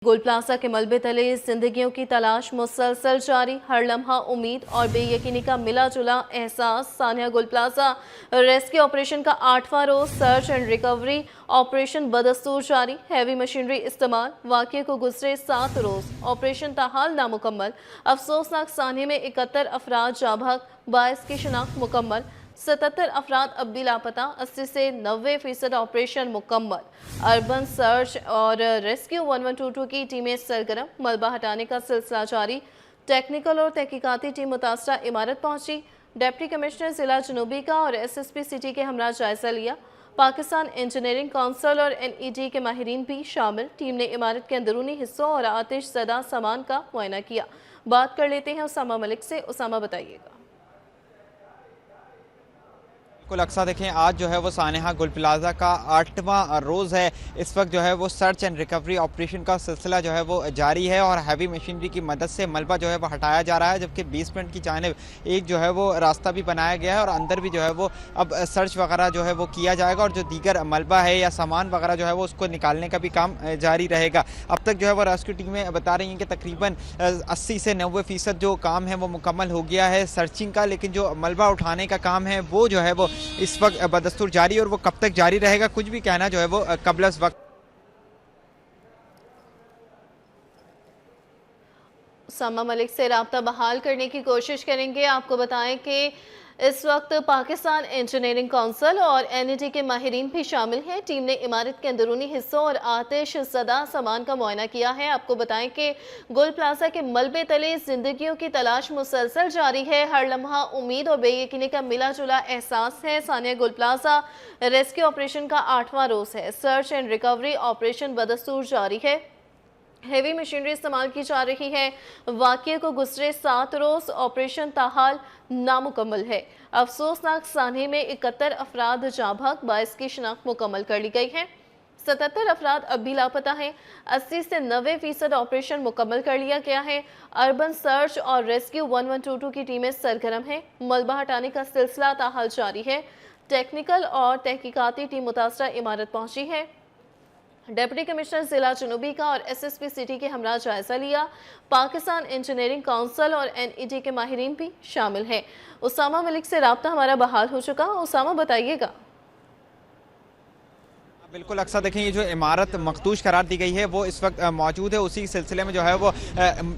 गोल plaza के मलबे तले जिंदगियों की तलाश मुसलसल जारी, हर लम्हा उम्मीद और बेयकीनी का मिला जुला एहसास। सानिया गोल प्लाजा रेस्क्यू ऑपरेशन का 8वां रोज, सर्च एंड रिकवरी ऑपरेशन बदस्तूर जारी, हैवी मशीनरी इस्तेमाल। वाक़ये को गुजरे 7 रोज, ऑपरेशन ताहाल नामुकम्मल। अफसोसनाक सानिया में 71 अफराद जाँ बहक, 22 की शिनाख्त मुकम्मल। 77 अफराद अब भी लापता, 80 से 90% ऑपरेशन मुकम्मल। अर्बन सर्च और रेस्क्यू 1122 की टीमें सरगर्म, मलबा हटाने का सिलसिला जारी। टेक्निकल और तहकीकाती टीम मुतासरा इमारत पहुंची। डिप्टी कमिश्नर जिला जनूबी का और SSP सिटी के हमरा जायजा लिया। पाकिस्तान इंजीनियरिंग काउंसिल और NED के माहिरीन भी शामिल। टीम ने इमारत के अंदरूनी हिस्सों और आतिश ज़दा सामान का मुआयना किया। बात कर लेते हैं उसामा मलिक से। उसामा, बताइएगा। अक्सा देखें, आज जो है वो सानिया गोल प्लाजा का 8वां रोज़ है। इस वक्त जो है वो सर्च एंड रिकवरी ऑपरेशन का सिलसिला जो है वो जारी है और हैवी मशीनरी की मदद से मलबा जो है वो हटाया जा रहा है, जबकि बेसमेंट की जानिब एक जो है वो रास्ता भी बनाया गया है और अंदर भी जो है वो अब सर्च वगैरह जो है वो किया जाएगा और जो दीगर मलबा है या सामान वगैरह जो है वो उसको निकालने का भी काम जारी रहेगा। अब तक जो है वो रेस्क्यू टीमें बता रही हैं कि तकरीबन 80 से 90% जो काम है वो मुकम्मल हो गया है सर्चिंग का, लेकिन जो मलबा उठाने का काम है वो जो है वो इस वक्त बदस्तूर जारी और वो कब तक जारी रहेगा कुछ भी कहना जो है वो कबल अज़ वक्त। उसामा मलिक से राब्ता बहाल करने की कोशिश करेंगे। आपको बताएं कि इस वक्त पाकिस्तान इंजीनियरिंग काउंसिल और NED के माहिरीन भी शामिल हैं। टीम ने इमारत के अंदरूनी हिस्सों और आतिश ज़दा सामान का मुआयना किया है। आपको बताएं कि गोल प्लाजा के मलबे तले जिंदगियों की तलाश मुसलसल जारी है, हर लम्हा उम्मीद और बेयकीनी का मिला जुला एहसास है। सानिया गोल प्लाजा रेस्क्यू ऑपरेशन का 8वां रोज़ है। सर्च एंड रिकवरी ऑपरेशन बदस्तूर जारी है, हेवी मशीनरी इस्तेमाल की जा रही है। वाक़ये को गुजरे 7 रोज़, ऑपरेशन ताहाल नामुकम्मल है। अफसोसनाक सानिया में 71 अफराद जाँ बहक, 22 की शिनाख्त मुकम्मल कर ली गई है। 77 अफराद अब भी लापता हैं। 80 से 90% ऑपरेशन मुकम्मल कर लिया गया है। अर्बन सर्च और रेस्क्यू 1122 की टीमें सरगर्म हैं। मलबा हटाने का सिलसिला ताहाल जारी है। टेक्निकल और तहकीकाती टीम मुतासरा इमारत पहुंची है। डिप्टी कमिश्नर जिला जनूबी का और SSP सिटी के हमरा जायजा लिया। पाकिस्तान इंजीनियरिंग काउंसिल और NED के माहिरीन भी शामिल हैं। उसामा मलिक से राब्ता हमारा बहाल हो चुका। उसामा, बताइएगा। बिल्कुल अक्सा देखें, ये जो इमारत मखदूश करार दी गई है वो इस वक्त मौजूद है। उसी सिलसिले में जो है वो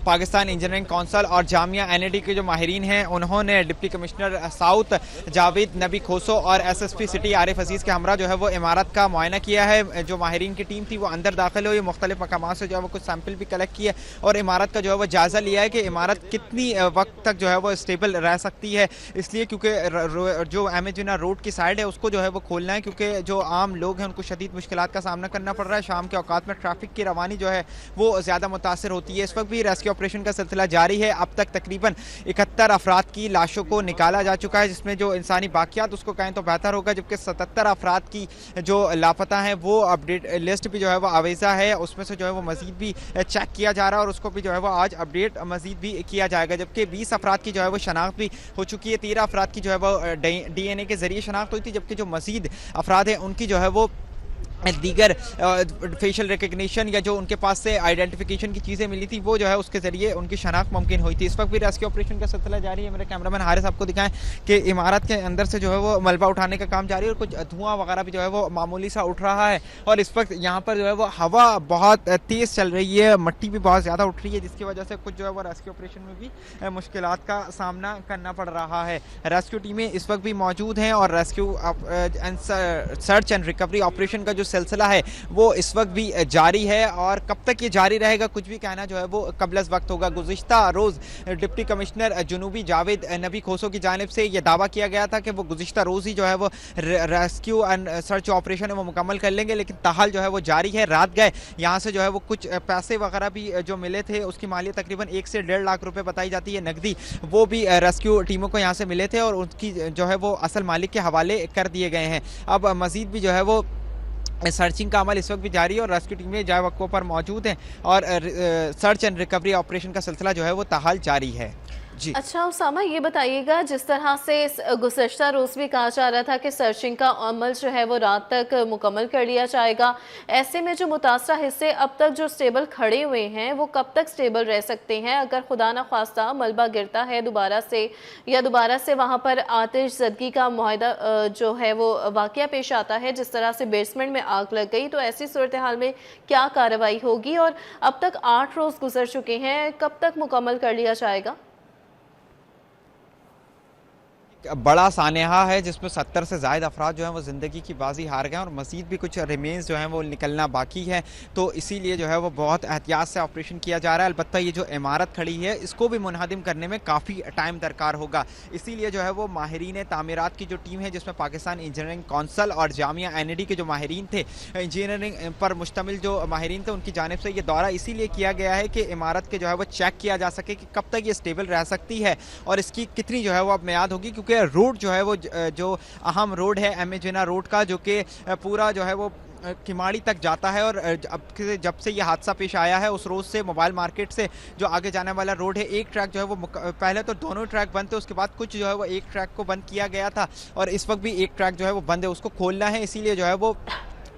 पाकिस्तान इंजीनियरिंग काउंसिल और जामिया NED के जो माहिरीन हैं उन्होंने डिप्टी कमिश्नर साउथ जावेद नबी खोसो और SSP सिटी आरिफ अजीज़ के हमरा जो है वो इमारत का मुआयना किया है। जो माहिरीन की टीम थी वो अंदर दाखिल हुई, मुख्तलिफ मकामात से जो है वो कुछ सैंपल भी कलेक्ट किए और इमारत का जो है वो जायज़ा लिया है कि इमारत कितनी वक्त तक जो है वो स्टेबल रह सकती है। इसलिए क्योंकि जो एमेजिना रोड की साइड है उसको जो है वो खोलना है, क्योंकि जो आम लोग हैं उनको मुश्किलात का सामना करना पड़ रहा है। शाम के औकात में ट्रैफिक की रवानी जो है वो ज़्यादा मुतासर होती है। इस वक्त भी रेस्क्यू ऑपरेशन का सिलसिला जारी है। अब तक तकरीबन 71 अफराद की लाशों को निकाला जा चुका है, जिसमें जो इंसानी बाकियात उसको कहें तो बेहतर होगा, जबकि 77 अफराद की जो लापता हैं वो अपडेट लिस्ट भी जो है वो आवेज़ा है। उसमें से जो है वो मज़ीद भी चेक किया जा रहा है और उसको भी जो है वो आज अपडेट मज़ीद भी किया जाएगा। जबकि 20 अफराद की जो है वो शनाख्त भी हो चुकी है। 13 अफराद की जो है वो DNA के ज़रिए शनाख्त हुई थी, जबकि जो मज़ीद अफराद हैं उनकी जो है वो दीगर फेशियल रिकग्निशन या जो उनके पास से आइडेंटिफिकेशन की चीज़ें मिली थी वो जो है उसके ज़रिए उनकी शनाख्त मुमकिन हुई थी। इस वक्त भी रेस्क्यू ऑपरेशन का सिलसिला जारी है। मेरे कैमरामैन हारिस आपको दिखाएं कि इमारत के अंदर से जो है वो मलबा उठाने का काम जारी है और कुछ धुआं वगैरह भी जो है वो मामूली सा उठ रहा है और इस वक्त यहाँ पर जो है वो हवा बहुत तेज़ चल रही है, मट्टी भी बहुत ज़्यादा उठ रही है, जिसकी वजह से कुछ जो है वो रेस्क्यू ऑपरेशन में भी मुश्किलात का सामना करना पड़ रहा है। रेस्क्यू टीमें इस वक्त भी मौजूद हैं और rescue search and recovery operation का जो सिलसिला है वो इस वक्त भी जारी है और कब तक ये जारी रहेगा कुछ भी कहना जो है वो कबल अज़ वक्त होगा। गुज़िश्ता रोज़ डिप्टी कमिश्नर जनूबी जावेद नबी खोसो की जानिब से ये दावा किया गया था कि वो गुज़िश्ता रोज़ ही जो है वो रेस्क्यू एंड सर्च ऑपरेशन है वो मुकम्मल कर लेंगे, लेकिन ताहाल जो है वो जारी है। रात गए यहाँ से जो है वो कुछ पैसे वगैरह भी जो मिले थे उसकी मालियत तकरीबन 1 से 1.5 लाख रुपये बताई जाती है नकदी, वो भी रेस्क्यू टीमों को यहाँ से मिले थे और उसकी जो है वो असल मालिक के हवाले कर दिए गए हैं। अब मज़ीद भी जो है वो सर्चिंग का अमल इस वक्त भी जारी है और रेस्क्यू टीमें जाए वक्फों पर मौजूद हैं और सर्च एंड रिकवरी ऑपरेशन का सिलसिला जो है वो ताहाल जारी है। जी। अच्छा उसामा, ये बताइएगा, जिस तरह से इस गुज़श्ता रोज़ भी कहा जा रहा था कि सर्चिंग का अमल जो है वो रात तक मुकम्मल कर लिया जाएगा, ऐसे में जो मुतासरा हिस्से अब तक जो स्टेबल खड़े हुए हैं वो कब तक स्टेबल रह सकते हैं? अगर खुदा न खास्ता मलबा गिरता है दोबारा से, या दोबारा से वहाँ पर आतिश ज़दगी का मुआहदा जो है वो वाक़या पेश आता है, जिस तरह से बेसमेंट में आग लग गई, तो ऐसी सूरत हाल में क्या कार्रवाई होगी? और अब तक 8 रोज़ गुजर चुके हैं, कब तक मुकम्मल कर लिया जाएगा? बड़ा सानेहा है जिसमें 70 से ज़ायद अफराद जो हैं वो ज़िंदगी की बाजी हार गए हैं और मज़ीद भी कुछ रिमेन्स जो हैं वो निकलना बाकी है। तो इसीलिए जो है वो बहुत एहतियात से ऑपरेशन किया जा रहा है। अलबत्ता ये जो इमारत खड़ी है इसको भी मुनहदिम करने में काफ़ी टाइम दरकार होगा। इसीलिए जो है वो माहिरीन तामीरात की जो टीम है, जिसमें पाकिस्तान इंजीनियरिंग कौंसल और जामिया NIT के जो माहिरीन थे, इंजीनियरिंग पर मुश्तमिल जो माहिरीन थे, उनकी जानिब से ये दौरा इसीलिए किया गया है कि इमारत के जो है वो चेक किया जा सके कि कब तक ये स्टेबल रह सकती है और इसकी कितनी जो है वो अब मियाद होगी। क्योंकि रोड जो है वो जो अहम रोड है MA जिन्ना रोड का, जो कि पूरा जो है वो किमाड़ी तक जाता है और जब से ये हादसा पेश आया है उस रोड से मोबाइल मार्केट से जो आगे जाने वाला रोड है, एक ट्रैक जो है वो पहले तो दोनों ट्रैक बंद थे, उसके बाद कुछ जो है वो एक ट्रैक को बंद किया गया था और इस वक्त भी एक ट्रैक जो है वो बंद है, उसको खोलना है। इसीलिए जो है वो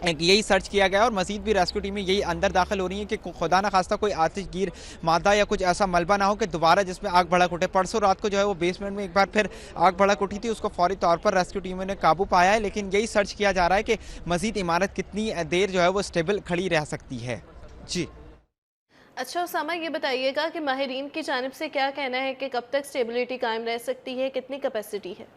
यही सर्च किया गया और मजीद भी रेस्क्यू टीमें यही अंदर दाखिल हो रही हैं कि खुदा ना खास्ता कोई आतिशगीर मादा या कुछ ऐसा मलबा ना हो कि दोबारा जिसमें आग भड़क उठे। परसों रात को जो है वो बेसमेंट में एक बार फिर आग भड़क उठी थी, उसको फौरी तौर पर रेस्क्यू टीमों ने काबू पाया है, लेकिन यही सर्च किया जा रहा है कि मजीद इमारत कितनी देर जो है वो स्टेबल खड़ी रह सकती है। जी। अच्छा उसामा, ये बताइएगा कि माहिरीन की जानिब से क्या कहना है कि कब तक स्टेबिलिटी कायम रह सकती है, कितनी कैपेसिटी है?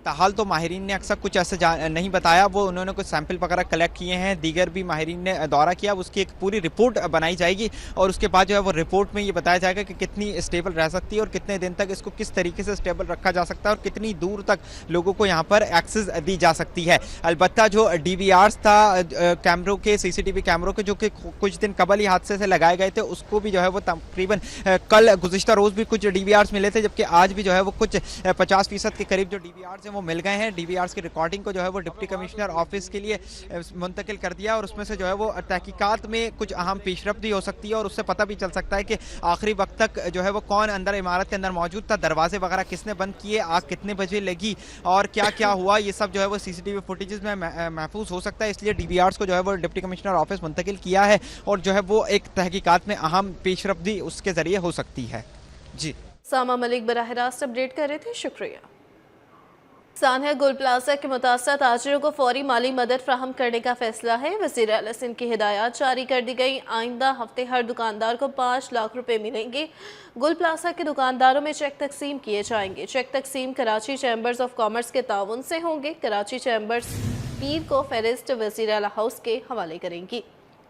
ताहाल तो माहिरीन ने अक्सर कुछ ऐसे नहीं बताया। वो उन्होंने कुछ सैंपल वगैरह कलेक्ट किए हैं, दीगर भी माहिरीन ने दौरा किया, उसकी एक पूरी रिपोर्ट बनाई जाएगी और उसके बाद जो है वो रिपोर्ट में ये बताया जाएगा कि कितनी स्टेबल रह सकती है और कितने दिन तक इसको किस तरीके से स्टेबल रखा जा सकता है और कितनी दूर तक लोगों को यहाँ पर एक्सेस दी जा सकती है। अलबत्ता जो DVRs था कैमरों के, CCTV कैमरों के, जो कि कुछ दिन कबल ही हादसे से लगाए गए थे, उसको भी जो है वो तकरीबन कल गुज़िश्ता रोज़ भी कुछ DVRs मिले थे, जबकि आज भी जो है वो कुछ 50% के करीब जो DVRs वो मिल गए हैं। DVRs की रिकॉर्डिंग को जो है वो डिप्टी कमिश्नर ऑफिस के लिए मुंतकिल कर दिया और उसमें से जो है वो तहकीकात में कुछ अहम पेशरफ्त भी हो सकती है और उससे पता भी चल सकता है कि आखिरी वक्त तक जो है वो कौन अंदर इमारत के अंदर मौजूद था, दरवाजे वगैरह किसने बंद किए, आग कितने बजे लगी और क्या क्या हुआ, ये सब जो है वो CCTV फुटेजेस में महफूज हो सकता है। इसलिए DVRs को जो है वो डिप्टी कमिश्नर ऑफिस मुंतकिल किया है और जो है वो एक तहकीकात में अहम पेशरफ्त भी उसके जरिए हो सकती है। जी। सामा मलिक बराह रास्त अपडेट कर रहे थे, शुक्रिया। सानहा गुल प्लाजा के मुतासर ताजिरों को फौरी माली मदद फ्राहम करने का फैसला है। वज़ीर आला सिंध की हिदायत जारी कर दी गई। आइंदा हफ्ते हर दुकानदार को 5 लाख रुपए मिलेंगे। गुल प्लाजा के दुकानदारों में चेक तकसीम किए जाएंगे। चेक तकसीम कराची चैम्बर्स ऑफ कॉमर्स के ताउन से होंगे। कराची चैम्बर्स पीर को फहरिस्त वज़ीर आला हाउस के हवाले करेंगी।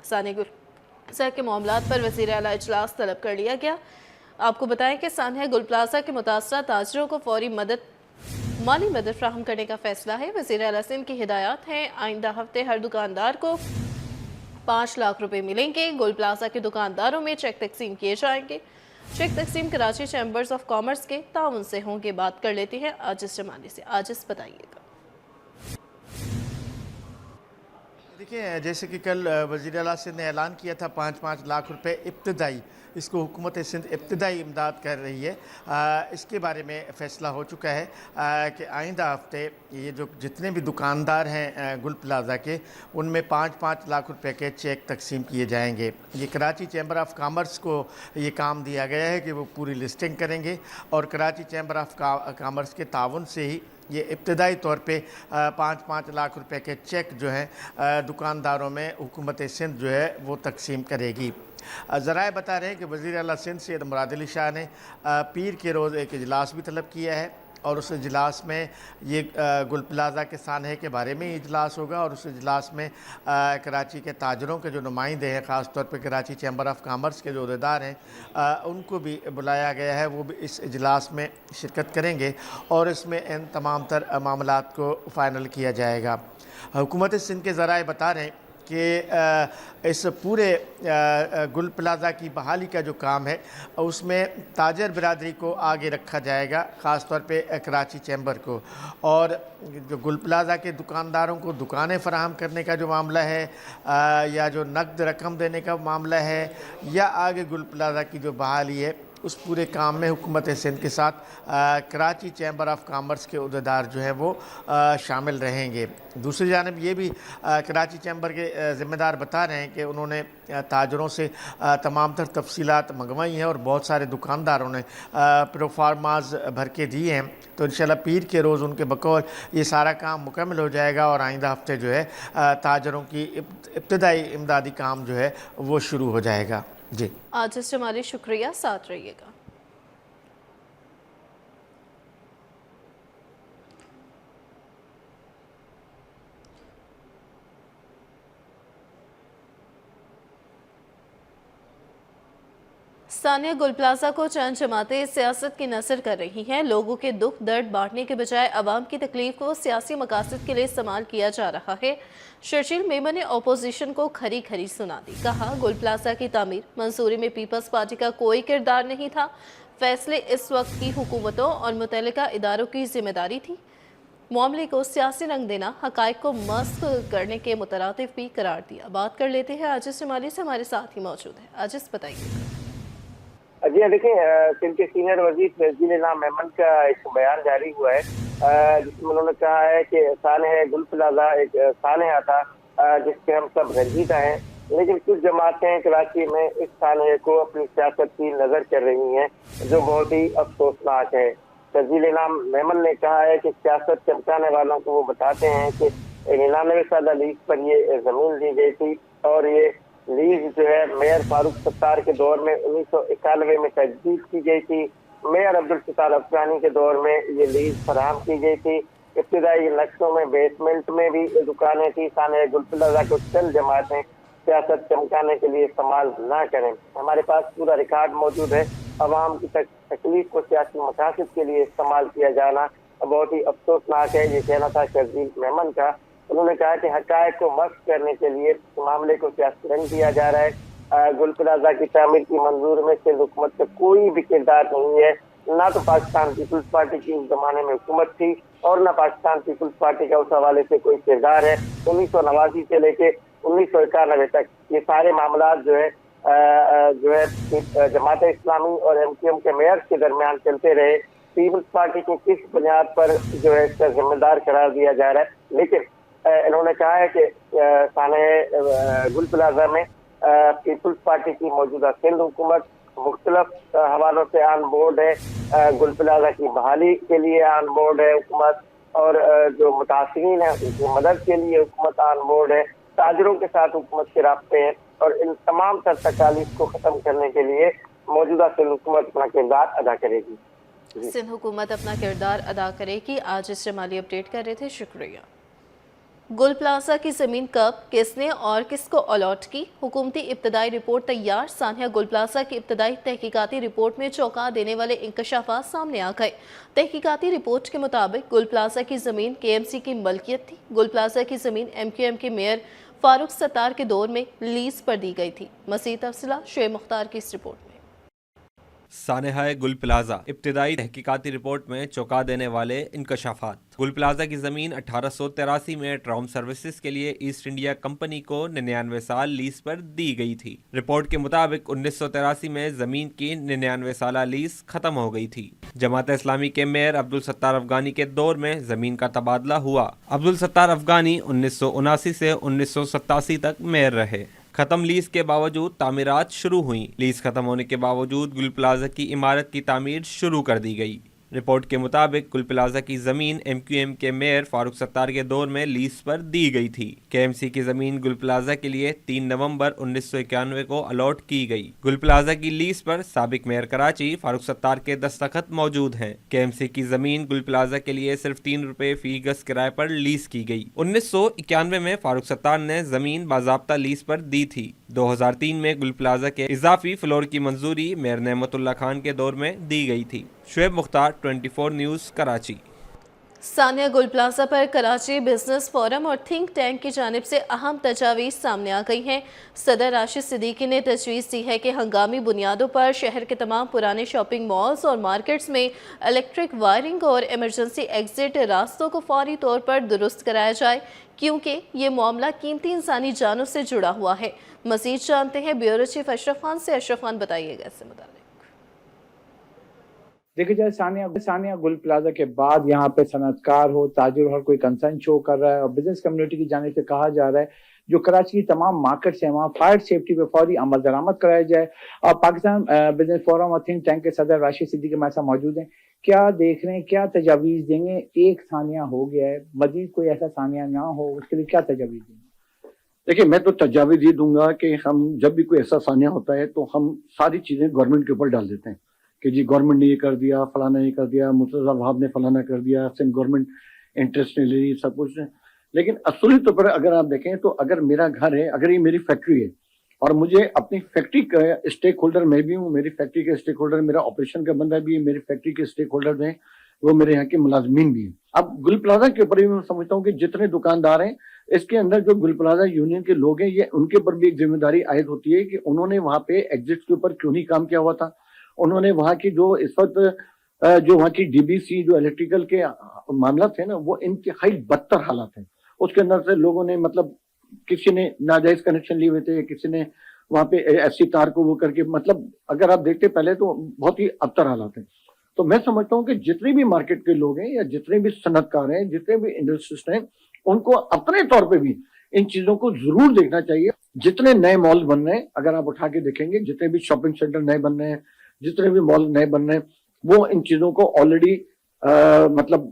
सानहा गुल प्लाजा के मामलात पर वज़ीर आला इजलास तलब कर लिया गया। आपको बताएं कि सानहा गुल प्लाजा के मुतासर ताजिरों को फौरी माली मदद फ्राहम करने का फैसला है। वज़ीर आला सिंध की हिदायत है, आइंदा हफ्ते हर दुकानदार को 5 लाख रुपए मिलेंगे। गुल प्लाजा के दुकानदारों में चेक तकसीम किए जाएंगे। चेक तकसीम कराची चैम्बर्स ऑफ कॉमर्स के ताउन से होंगे। बात कर लेते हैं आजिज़ जमाने से। आजिज़ बताइएगा। देखिए, जैसे कि कल वज़ीर आला सिंध ने ऐलान किया था 5-5 लाख रुपए इब्तदाई, इसको हुकूमत सिंध इब्तदाई इमदाद कर रही है। इसके बारे में फ़ैसला हो चुका है कि आइंदा हफ्ते ये जो जितने भी दुकानदार हैं गुल प्लाजा के, उनमें 5-5 लाख रुपए के चेक तकसीम किए जाएंगे। ये कराची चैम्बर ऑफ कॉमर्स को ये काम दिया गया है कि वो पूरी लिस्टिंग करेंगे और कराची चैम्बर ऑफ कॉमर्स के ताउन से ही ये इब्तदाई तौर पे 5-5 लाख रुपए के चेक जो हैं दुकानदारों में हुकूमत सिंध जो है वो तकसीम करेगी। ज़राए बता रहे हैं कि वज़ीर आला सिंध सैयद मुराद अली शाह ने पीर के रोज़ एक इजलास भी तलब किया है और उस इजलास में ये गुल प्लाजा के सानहे के बारे में इजलास होगा और उस इजलास में कराची के ताजरों के जो नुमाइंदे हैं, ख़ास तौर पे कराची चैम्बर ऑफ कॉमर्स के जो अहदेदार हैं, उनको भी बुलाया गया है। वो भी इस इजलास में शिरकत करेंगे और इसमें इन तमाम तर मामलात को फ़ाइनल किया जाएगा। हुकूमत सिंध के ज़राए बता रहे हैं कि इस पूरे गुल प्लाज़ा की बहाली का जो काम है उसमें ताजर बिरादरी को आगे रखा जाएगा, ख़ास तौर पे कराची चैम्बर को। और जो गुल प्लाज़ा के दुकानदारों को दुकानें फराहम करने का जो मामला है या जो नकद रकम देने का मामला है या आगे गुल प्लाज़ा की जो बहाली है, उस पूरे काम में हुकूमत सिंध के साथ कराची चैम्बर ऑफ कॉमर्स के उहदेदार जो है वो शामिल रहेंगे। दूसरी जानिब ये भी कराची चैम्बर के ज़िम्मेदार बता रहे हैं कि उन्होंने ताजरों से तमाम तर तफसीलात मंगवाई हैं और बहुत सारे दुकानदारों ने प्रोफार्माज भर के दिए हैं। तो इंशाल्लाह पीर के रोज़ उनके बकौल ये सारा काम मुकम्मल हो जाएगा और आइंदा हफ्ते जो है ताजरों की इब्तदाई इमदादी काम जो है वो शुरू हो जाएगा। जी, आज इस हमारी शुक्रिया, साथ रहिएगा। सानिया गुल प्लाजा को चंद जमातें सियासत की नसर कर रही हैं। लोगों के दुख दर्द बांटने के बजाय अवाम की तकलीफ को सियासी मकासद के लिए इस्तेमाल किया जा रहा है। शर्जील मेमन ने अपोजिशन को खरी खरी सुना दी। कहा, गुल प्लाजा की तामीर मंसूरी में पीपल्स पार्टी का कोई किरदार नहीं था। फैसले इस वक्त की हुकूमतों और मुतल्लिका इदारों की जिम्मेदारी थी। मामले को सियासी रंग देना हकायक को मस्क करने के मुतरातिफ भी करार दिया। बात कर लेते हैं आजिज़ शुमाली से, हमारे साथ ही मौजूद है। आजिज़ बताइए। जी देखिए, सिंध के सीनियर वजीर शर्जील मेमन का एक बयान जारी हुआ है जिसमें उन्होंने कहा है कि सानह गुल प्लाजा एक सानह था जिसके हम सब रंजीदा हैं, लेकिन कुछ जमातें कराची में इस सानह को अपनी सियासत की नजर कर रही हैं, जो बहुत ही अफसोसनाक है। शर्जील मेमन ने कहा है कि सियासत चमकाने वालों को वो बताते हैं कि 99 साल लीज पर ये जमीन दी गई थी और ये लीज जो है मेयर फारूक सत्तार के दौर में 1991 में तजदीद की गई थी। मेयर अब्दुल सत्तार अफगानी के दौर में ये लीज फराहम की गई थी। इब्तिदाई नक्शों में बेसमेंट में भी दुकानें थी। सानिया गुल प्लाजा को चंद जमातें सियासत चमकाने के लिए इस्तेमाल ना करें। हमारे पास पूरा रिकॉर्ड मौजूद है। अवाम की तकलीफ को सियासी मकासद के लिए इस्तेमाल किया जाना बहुत ही अफसोसनाक है। ये कहना था शर्जील मेमन का। उन्होंने कहा कि हकायक को मस्क करने के लिए मामले को सियासी रंग दिया जा रहा है। गुल प्लाजा की तामीर की मंजूर में सिंध हुकूमत का कोई भी किरदार नहीं है। ना तो पाकिस्तान पीपल्स पार्टी की उस जमाने में हुकूमत थी और ना पाकिस्तान पीपल्स पार्टी का उस हवाले से कोई किरदार है। 1989 से लेके 1991 तक ये सारे मामला जो है जमात इस्लामी और MQM के मेयर के दरमियान चलते रहे। पीपल्स पार्टी को किस बुनियाद पर जो है इसका जिम्मेदार करार दिया जा रहा है। लेकिन इन्होंने कहा है कि सानिया गुल प्लाजा में पीपल्स पार्टी की मौजूदा सिंध हुकूमत मुख्तलिफ हवालों से ऑन बोर्ड है। गुल प्लाजा की बहाली के लिए ऑन बोर्ड है हुकूमत और जो मुतासिरीन है उनकी मदद के लिए हुकूमत ऑन बोर्ड है। ताजरों के साथ हुकूमत के राब्ते हैं और इन तमाम तर तकालीफ को ख़त्म करने के लिए मौजूदा सिंध हुकूमत अपना किरदार अदा करेगी। सिंध हुकूमत अपना किरदार अदा करेगी। आज इस जमाली अपडेट कर रहे थे, शुक्रिया। गुल प्लाजा की ज़मीन कब, किसने और किसको अलॉट की? हुकूमती इब्तदाई रिपोर्ट तैयार। सानिया गुल प्लाजा की इब्तदाई तहकीकाती रिपोर्ट में चौंका देने वाले इंकशाफात सामने आ गए। तहकीकाती रिपोर्ट के मुताबिक गुल प्लाजा की ज़मीन KMC की मलकियत थी। गुल प्लाजा की ज़मीन MQM के मेयर फारूक सत्तार के दौर में लीज पर दी गई थी। मज़ीद तफसीलात शुएब मुख्तार की इस रिपोर्ट में। सानिया गुल प्लाजा इब्तिदाई तहकीकाती रिपोर्ट में चौंका देने वाले इंकशाफात। गुल प्लाजा की ज़मीन 1883 में ट्राउम सर्विसेज के लिए ईस्ट इंडिया कंपनी को 99 साल लीज पर दी गई थी। रिपोर्ट के मुताबिक 1983 में ज़मीन की 99 साल लीज खत्म हो गई थी। जमात इस्लामी के मेयर अब्दुल सत्तार अफगानी के दौर में ज़मीन का तबादला हुआ। अब्दुल सत्तार अफगानी 1979 से 1987 तक मेयर रहे। खत्म लीज के बावजूद तामीरात शुरू हुई। लीज खत्म होने के बावजूद गुल प्लाजा की इमारत की तामीर शुरू कर दी गई। रिपोर्ट के मुताबिक गुल प्लाजा की ज़मीन MQM के मेयर फारूक सत्तार के दौर में लीज पर दी गई थी। KMC की ज़मीन गुल प्लाजा के लिए 3 नवंबर 1991 को अलॉट की गई। गुल प्लाजा की लीज पर साबिक मेयर कराची फारूक सत्तार के दस्तखत मौजूद हैं। KMC की ज़मीन गुल प्लाजा के लिए सिर्फ 3 रुपए फी गज किराए पर लीज की गई। 1991 में फारूक सत्तार ने ज़मीन बाज़ाब्ता लीज पर दी थी। 2003 में गुल प्लाजा के इजाफी फ्लोर की मंजूरी मेयर नेमतुल्लाह खान के दौर में दी गई थी। शुएब मुख्तार, 24 न्यूज़, कराची। सानिया गुल प्लाजा पर कराची बिजनेस फोरम और थिंक टैंक की जानिब से अहम तजावीज़ सामने आ गई हैं। सदर राशिद सिद्दीकी ने तजवीज़ दी है कि हंगामी बुनियादों पर शहर के तमाम पुराने शॉपिंग मॉल्स और मार्केट्स में इलेक्ट्रिक वायरिंग और इमरजेंसी एग्जिट रास्तों को फौरी तौर पर दुरुस्त कराया जाए, क्योंकि ये मामला कीमती इंसानी जानों से जुड़ा हुआ है। मज़ीद जानते हैं ब्यूरो चीफ अशरफ खान से। अशरफ खान बताइएगा इससे मुताबिक। देखिए जाए सानिया गुल प्लाजा के बाद यहाँ पे सनतकार हो, ताजिर हर कोई कंसर्न शो कर रहा है और बिजनेस कम्युनिटी की जानिब से कहा जा रहा है जो कराची की तमाम मार्केट्स हैं वहाँ फायर सेफ्टी पे फौरी अमल दरामद कराया जाए। और पाकिस्तान बिजनेस फोरम और थिंक टैंक के सदर राशिद सिद्दीकी हमारे साथ मौजूद हैं। क्या देख रहे हैं, क्या तजावीज़ देंगे? एक सानिया हो गया है, मजीद कोई ऐसा सानिया ना हो, उसके लिए क्या तजावीज़ देंगे? देखिए, मैं तो तजावीज़ ये दूंगा कि हम जब भी कोई ऐसा सानिया होता है तो हम सारी चीज़ें गवर्नमेंट के ऊपर डाल देते हैं कि जी गवर्नमेंट ने ये कर दिया, फलाना ये कर दिया, मुर्तज़ा वहाब ने फलाना कर दिया, सिंध गवर्नमेंट इंटरेस्ट नहीं ले रही, सब कुछ। लेकिन असली तौर पर अगर आप देखें तो अगर मेरा घर है, अगर ये मेरी फैक्ट्री है और मुझे अपनी फैक्ट्री का स्टेक होल्डर मैं भी हूँ, मेरी फैक्ट्री के स्टेक होल्डर मेरा ऑपरेशन का बंदा भी है, मेरी फैक्ट्री के स्टेक होल्डर हैं वो मेरे यहाँ के मुलाजमीन भी हैं। अब गुल प्लाजा के ऊपर भी मैं समझता हूँ कि जितने दुकानदार हैं इसके अंदर जो गुल प्लाजा यूनियन के लोग हैं, ये उनके ऊपर भी एक जिम्मेदारी आयद होती है कि उन्होंने वहाँ पे एग्जिट के ऊपर क्यों नहीं काम किया हुआ था। उन्होंने वहाँ की जो इस वक्त जो वहाँ की डीबीसी जो इलेक्ट्रिकल के मामला थे ना, वो इंतहाई बदतर हालात है। उसके अंदर से लोगों ने मतलब किसी ने नाजायज कनेक्शन लिए हुए थे, किसी ने वहाँ पे ऐसी तार को वो करके, मतलब अगर आप देखते पहले तो बहुत ही अबतर हालात है। तो मैं समझता हूँ कि जितने भी मार्केट के लोग हैं या जितने भी सनतकार हैं, जितने भी इंडस्ट्रिस्ट हैं, उनको अपने तौर पे भी इन चीजों को जरूर देखना चाहिए। जितने नए मॉल बन रहे हैं, अगर आप उठा के देखेंगे, जितने भी शॉपिंग सेंटर नए बन रहे हैं, जितने भी मॉल नए बन रहे हैं, वो इन चीजों को ऑलरेडी मतलब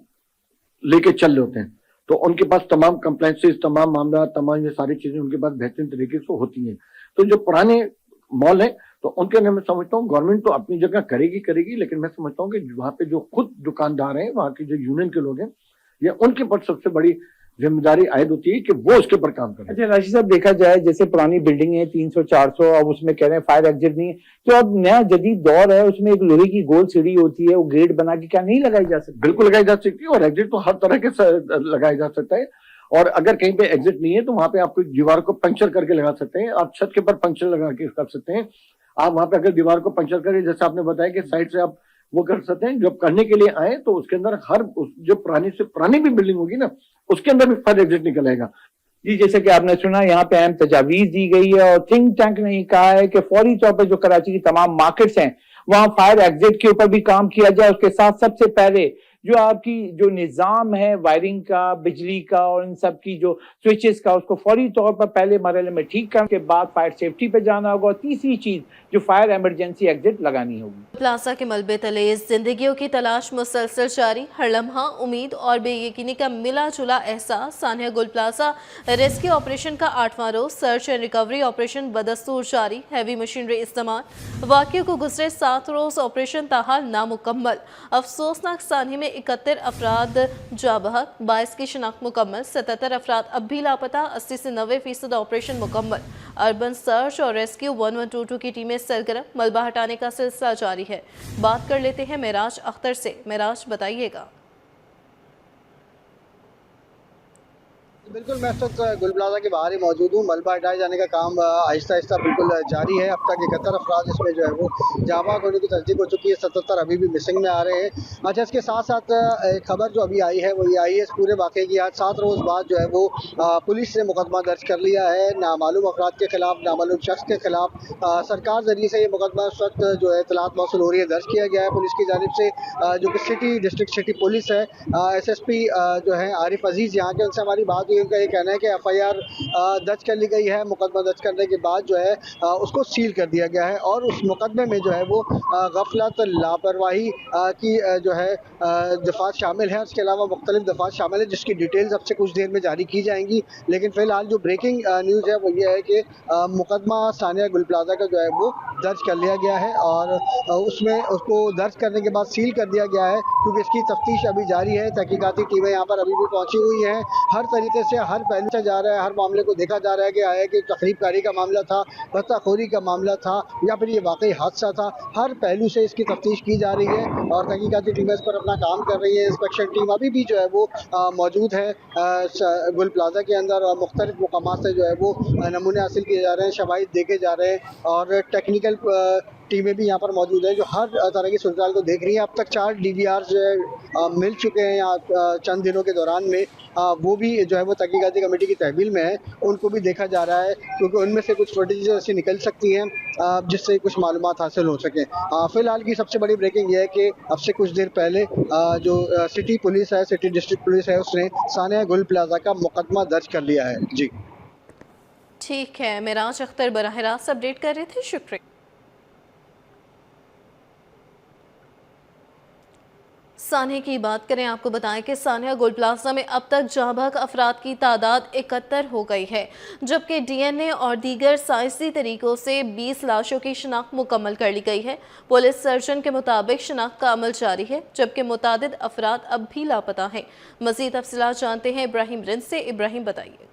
लेके चल रहे होते हैं। तो उनके पास तमाम कंप्लायंसेस, तमाम मामला, तमाम ये सारी चीजें उनके पास बेहतरीन तरीके से होती हैं। तो जो पुराने मॉल हैं तो उनके अंदर मैं समझता हूँ गवर्नमेंट तो अपनी जगह करेगी, लेकिन मैं समझता हूँ कि वहाँ पे जो खुद दुकानदार हैं, वहाँ के जो यूनियन के लोग हैं, ये उनके ऊपर सबसे बड़ी जिम्मेदारी आयद होती है कि वो उसके ऊपर काम करें। अच्छा राशिद साहब, देखा जाए जैसे पुरानी बिल्डिंग है 300-400, अब उसमें कह रहे हैं फायर एग्जिट नहीं है, तो अब नया जदीद दौर है, उसमें एक लोहे की गोल सीढ़ी होती है, वो गेट बना के क्या नहीं लगाई जा सकती? बिल्कुल लगाई जा सकती है और एग्जिट तो हर तरह के लगाया जा सकता है। और अगर कहीं पे एग्जिट नहीं है तो वहां पे आप दीवार को पंक्चर करके लगा सकते हैं, आप छत के ऊपर पंक्चर लगा के कर सकते हैं। आप वहां पे अगर दीवार को पंक्चर करके, जैसे आपने बताया कि साइड से आप वो कर सकते हैं, जब करने के लिए आए तो उसके अंदर हर जो पुरानी से पुरानी भी बिल्डिंग होगी ना, उसके अंदर भी फायर एग्जिट निकल आएगा। जी, जैसे कि आपने सुना, यहाँ पे अहम तजावीज दी गई है और थिंक टैंक ने कहा है कि फौरी तौर पर जो कराची की तमाम मार्केट्स हैं वहां फायर एग्जिट के ऊपर भी काम किया जाए। उसके साथ सबसे पहले जो आपकी जो निजाम है वायरिंग का, बिजली का और इन सब की जो स्विचेस का, उसको फौरी तौर पर पहले मरहले में ठीक करने के बाद फायर सेफ्टी पे जाना होगा। और तीसरी चीज जो फायर इमरजेंसी एग्जिट लगानी होगी। प्लाजा के मलबे तले जिंदगियों की तलाश मुसलसल जारी, हर लम्हा उम्मीद और बेयकीनी का मिला जुला एहसास। सानिया गुल प्लाजा रेस्क्यू ऑपरेशन का 8वां रोज, सर्च एंड रिकवरी ऑपरेशन बदस्तूर जारी, हैवी मशीनरी इस्तेमाल। वाक़े को गुजरे 7 रोज ऑपरेशन ताहाल नामुकम्मल। अफसोसनाक सानी में 71 अफराद जाबहक, 22 की शिनाख्त मुकम्मल, 77 अफराद अब भी लापता, 80 से 90% ऑपरेशन मुकम्मल। अर्बन सर्च और रेस्क्यू 1122 की टीमें सरगर्म, मलबा हटाने का सिलसिला जारी है। बात कर लेते हैं मेराज अख्तर से। मेराज, बताइएगा। बिल्कुल, मैं इस वक्त गुल प्लाजा के बाहर ही मौजूद हूँ। मलबा हटाए जाने का काम आहिस्ता आहिस्ता बिल्कुल जारी है। अब तक 71 अफराद इसमें जो है वो जाबाक होने की तस्दीक हो चुकी है, 77 अभी भी मिसिंग में आ रहे हैं। अच्छा, इसके साथ साथ एक खबर जो अभी आई है वो ये आई है, इस पूरे वाक़े की आज 7 रोज़ बाद जो है वो पुलिस ने मुकदमा दर्ज कर लिया है नामालूम अफराद के खिलाफ, नामालूम शख्स के खिलाफ। सरकार जरिए से ये मुकदमा उस वक्त जो है इत्तलात मौसूल हो रही है, दर्ज किया गया है पुलिस की जानिब से। जो कि डिस्ट्रिक्ट सिटी पुलिस है, SSP जो है आरिफ अजीज़ यहाँ के, उनसे हमारी बात हुई। उनका ये कहना है कि FIR दर्ज कर ली गई है। मुकदमा दर्ज करने के बाद जो है उसको सील कर दिया गया है और उस मुकदमे में जो है वो गफलत, लापरवाही की जो है दफ़ात शामिल है। उसके अलावा मुख्तलिफ दफ़ात शामिल है जिसकी डिटेल्स अब से कुछ देर में जारी की जाएंगी। लेकिन फ़िलहाल जो ब्रेकिंग न्यूज़ है वो ये है कि मुकदमा सानिया गुल प्लाजा का जो है वो दर्ज कर लिया गया है और उसमें उसको दर्ज करने के बाद सील कर दिया गया है, क्योंकि इसकी तफ्तीश अभी जारी है। तहकीकाती टीमें यहाँ पर अभी भी पहुंची हुई हैं। हर तरीके से हर पहलू से जा रहा है, हर मामले को देखा जा रहा है कि आया कि तकरीबकारी का मामला था, बस्ताखोरी का मामला था या फिर ये वाकई हादसा था। हर पहलू से इसकी तफ्तीश की जा रही है और तहकीकाती टीमें इस पर अपना काम कर रही है। इंस्पेक्शन टीम अभी भी जो है वो मौजूद है गुल प्लाजा के अंदर और मुख्तलिफ मुकामात से जो है वो नमूने हासिल किए जा रहे हैं, शवाहिद देखे जा रहे हैं और टेक्निकल टीमें भी यहाँ पर मौजूद है जो हर तरह की सूरत को देख रही हैं। अब तक 4 DVR जो है मिल चुके हैं यहाँ चंद दिनों के दौरान में। वो भी जो है वो तहकीकाती कमेटी की तहवील में है, उनको भी देखा जा रहा है क्योंकि उनमें से कुछ फुटेज ऐसी निकल सकती हैं जिससे कुछ मालूमात हासिल हो सकें। फ़िलहाल की सबसे बड़ी ब्रेकिंग ये है कि अब से कुछ देर पहले जो सिटी पुलिस है, सिटी डिस्ट्रिक्ट पुलिस है, उसने सानिया गुल प्लाजा का मुकदमा दर्ज कर लिया है। जी ठीक है, मेराज अख्तर बराह रास्त अपडेट कर रहे थे, शुक्रिया। सानिया की बात करें, आपको बताएं कि सानिया गोल्ड प्लाजा में अब तक जाँबाज अफराद की तादाद 71 हो गई है, जबकि DNA और दीगर साइंसी तरीकों से 20 लाशों की शिनाख्त मुकम्मल कर ली गई है। पुलिस सर्जन के मुताबिक शिनाख्त का अमल जारी है, जबकि मुतादिद अफराद अब भी लापता हैं। मज़ीद तफसीलात जानते हैं इब्राहिम रिंद से। इब्राहिम बताइएगा।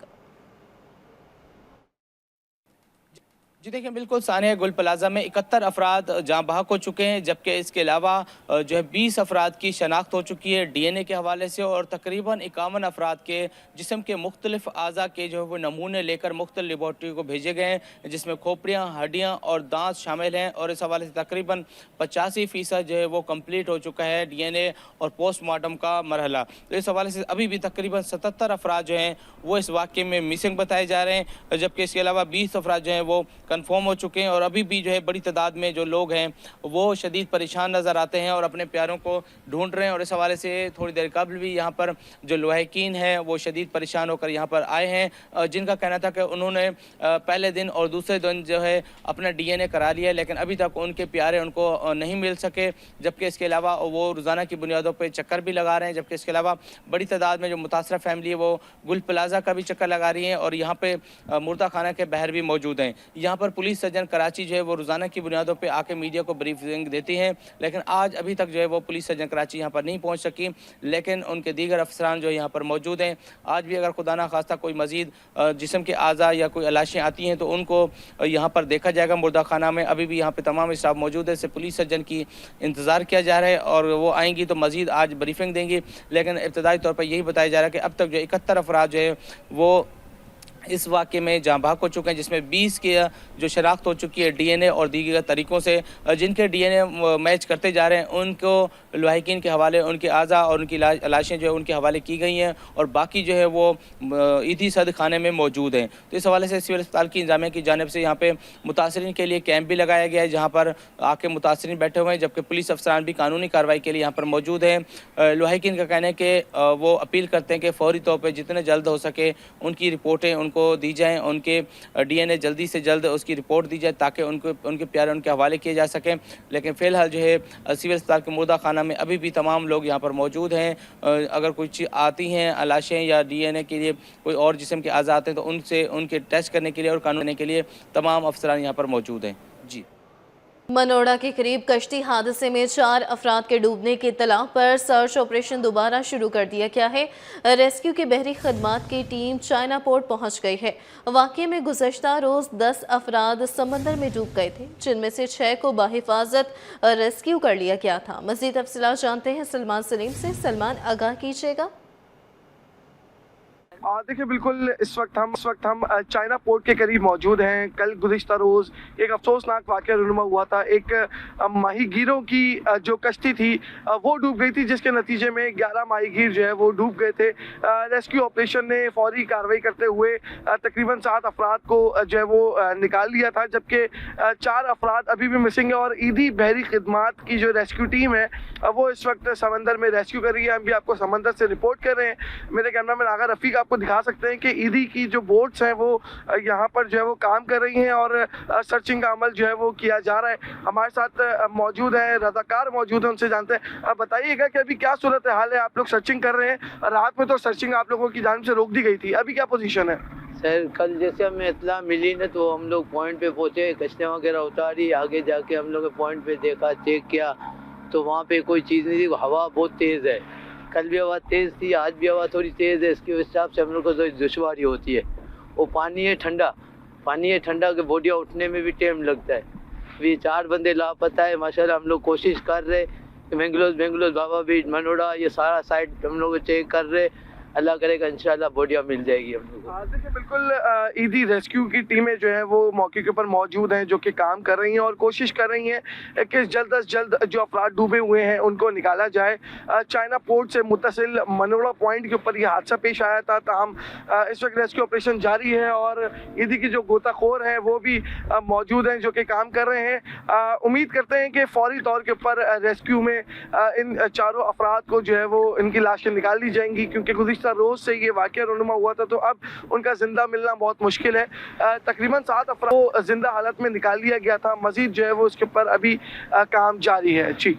जी देखिए, बिल्कुल सानिया गुल प्लाजा में 71 अफराद जाँ बहक हो चुके हैं, जबकि इसके अलावा जो है 20 अफराद की शनाख्त हो चुकी है DNA के हवाले से और तकरीबन 51 अफराद के जिस्म के मुख्तलिफ आज़ा के जो है वो नमूने लेकर मुख्तलिफ लेबॉर्ट्री को भेजे गए हैं, जिसमें खोपड़ियाँ, हड्डियाँ और दांत शामिल हैं और इस हवाले से तकरीबन 85% जो है वो कम्प्लीट हो चुका है DNA और पोस्टमार्टम का मरहला। तो इस हवाले से अभी भी तकरीबन 77 अफराद जो हैं वो इस वाक़े में मिसिंग बताए जा रहे हैं, जबकि इसके अलावा 20 अफराद जो हैं वो कन्फर्म हो चुके हैं और अभी भी जो है बड़ी तादाद में जो लोग हैं वो शदीद परेशान नज़र आते हैं और अपने प्यारों को ढूंढ रहे हैं। और इस हवाले से थोड़ी देर कबल भी यहाँ पर जो लवाहिकीन हैं वो शदीद परेशान होकर यहाँ पर आए हैं, जिनका कहना था कि उन्होंने पहले दिन और दूसरे दिन जो है अपना DNA करा लिया, लेकिन अभी तक उनके प्यारे उनको नहीं मिल सके। जबकि इसके अलावा वो रोज़ाना की बुनियादों पर चक्कर भी लगा रहे हैं, जबकि इसके अलावा बड़ी तादाद में जो मुतासरा फैमिली है वो गुल प्लाजा का भी चक्कर लगा रही है और यहाँ पे मुर्दा खाना के बहर भी मौजूद हैं। यहाँ पर पुलिस सर्जन कराची जो है वो रोज़ाना की बुनियादों पे आके मीडिया को ब्रीफिंग देती हैं, लेकिन आज अभी तक जो है वो पुलिस सर्जन कराची यहाँ पर नहीं पहुँच सकी, लेकिन उनके दीगर अफसरान जो यहाँ पर मौजूद हैं। आज भी अगर खुदा ना खास्ता कोई मज़ीद जिस्म के आज़ा या कोई लाशें आती हैं तो उनको यहाँ पर देखा जाएगा मुर्दा खाना में। अभी भी यहाँ पर तमाम स्टाफ मौजूद है, पुलिस सर्जन की इंतज़ार किया जा रहा है और वो आएंगी तो मज़ीद आज ब्रीफिंग देंगी। लेकिन इब्तदाई तौर पर यही बताया जा रहा है कि अब तक जो 71 अफराद जो है वो इस वाक़े में जाँ बहक हो चुके हैं, जिसमें 20 की जो शनाख्त हो चुकी है DNA और दीगर तरीक़ों से, जिनके DNA मैच करते जा रहे हैं उनको लवाहिकीन के हवाले उनके आज़ा और उनकी लाशें जो है उनके हवाले की गई हैं और बाकी जो है वो ईदी सद खाने में मौजूद हैं। तो इस हवाले से सिविल अस्पताल की इंतज़ामिया की जानिब से यहाँ पर मुतासरीन के लिए कैंप भी लगाया गया है, जहाँ पर आके मुतासरीन बैठे हुए हैं, जबकि पुलिस अफसरान भी कानूनी कार्रवाई के लिए यहाँ पर मौजूद हैं। लवाहिकीन का कहना है कि वो अपील करते हैं कि फ़ौरी तौर पर जितने जल्द हो सके उनकी रिपोर्टें को दी जाएं, उनके DNA जल्दी से जल्द उसकी रिपोर्ट दी जाए ताकि उनके प्यारे उनके हवाले किए जा सकें। लेकिन फ़िलहाल जो है सिविल अस्पताल के मुर्दा खाना में अभी भी तमाम लोग यहाँ पर मौजूद हैं। अगर कुछ आती हैं लाशें या DNA के लिए कोई और जिस्म के आज़ा आते हैं तो उनसे उनके टेस्ट करने के लिए और कानून करने के लिए तमाम अफसरान यहाँ पर मौजूद हैं। जी। मनोड़ा के करीब कश्ती हादसे में 4 अफराद के डूबने की इत्तला पर सर्च ऑपरेशन दोबारा शुरू कर दिया गया है। रेस्क्यू की बहरी खदमात की टीम चाइना पोर्ट पहुंच गई है। वाक़े में गुज़श्ता रोज़ 10 अफराद समंदर में डूब गए थे, जिनमें से 6 को बाहिफाजत रेस्क्यू कर लिया गया था। मज़ीद तफसीलात जानते हैं सलमान सलीम से। सलमान, आगाह कीजिएगा। देखिए, बिल्कुल इस वक्त हम चाइना पोर्ट के करीब मौजूद हैं। कल गुज़िश्ता रोज़ एक अफसोसनाक वाक़या रूनुमा हुआ था। एक माहीगीरों की जो कश्ती थी वो डूब गई थी, जिसके नतीजे में 11 माहीगीर जो है वो डूब गए थे। रेस्क्यू ऑपरेशन ने फौरी कार्रवाई करते हुए तकरीबन 7 अफराद को जो है वो निकाल लिया था, जबकि 4 अफराद अभी भी मिसिंग है और ईदी बहरी खिदमात की जो रेस्क्यू टीम है वो इस वक्त समंदर में रेस्क्यू कर रही है। हम भी आपको समंदर से रिपोर्ट कर रहे हैं। मेरे कैमरामैन आगा रफ़ीक आपको दिखा सकते हैं कि ईदी की जो बोट्स हैं वो यहाँ पर जो है वो काम कर रही हैं और सर्चिंग का अमल जो है वो किया जा रहा है। हमारे साथ मौजूद है रज़ाकार मौजूद है, उनसे जानते हैं। अब बताइएगा कि अभी क्या सूरत हाल है, आप लोग सर्चिंग कर रहे हैं। रात में तो सर्चिंग आप लोगों की जानिब से रोक दी गई थी, अभी क्या पोजीशन है? सर कल जैसे हमें इत्तला मिली ना तो हम लोग पॉइंट पे पहुंचे, कश्तियाँ वगैरह उतारी, आगे जाके हम लोग पॉइंट पे देखा, चेक किया तो वहाँ पे कोई चीज़ नहीं थी। हवा बहुत तेज़ है, कल भी हवा तेज़ थी, आज भी हवा थोड़ी तेज़ है, इसके हिसाब से हम लोग को थोड़ी दुश्वारी होती है। वो पानी है ठंडा के बोटियाँ उठने में भी टाइम लगता है। अभी 4 बंदे लापता है, माशाल्लाह हम लोग कोशिश कर रहे, बेंगलोर बाबा बीच मनोड़ा ये सारा साइड हम लोग चेक कर रहे, अल्लाह करेगा इंशाल्लाह बोटियाँ मिल जाएगी हम लोग को। देखिए बिल्कुल ईदी रेस्क्यू की टीमें जो है वो मौके के ऊपर मौजूद हैं, जो कि काम कर रही हैं और कोशिश कर रही हैं कि जल्द से जल्द जो अफराद डूबे हुए हैं उनको निकाला जाए। चाइना पोर्ट से मुत्तसिल मनोड़ा पॉइंट के ऊपर ये हादसा पेश आया था, ताहम इस वक्त रेस्क्यू ऑपरेशन जारी है और ईदी की जो गोताखोर हैं वो भी मौजूद हैं जो कि काम कर रहे हैं। उम्मीद करते हैं कि फौरी तौर के ऊपर रेस्क्यू में इन चारों अफराद को जो है वो इनकी लाशें निकाल ली जाएंगी, क्योंकि गुज़िश्ता रोज से ये वाक़या रूनुमा हुआ था तो अब उनका जिंदा मिलना बहुत मुश्किल है। तकरीबन 7 अफराद को जिंदा हालत में निकाल लिया गया था, मजीद जो है वो इसके ऊपर अभी काम जारी है। जी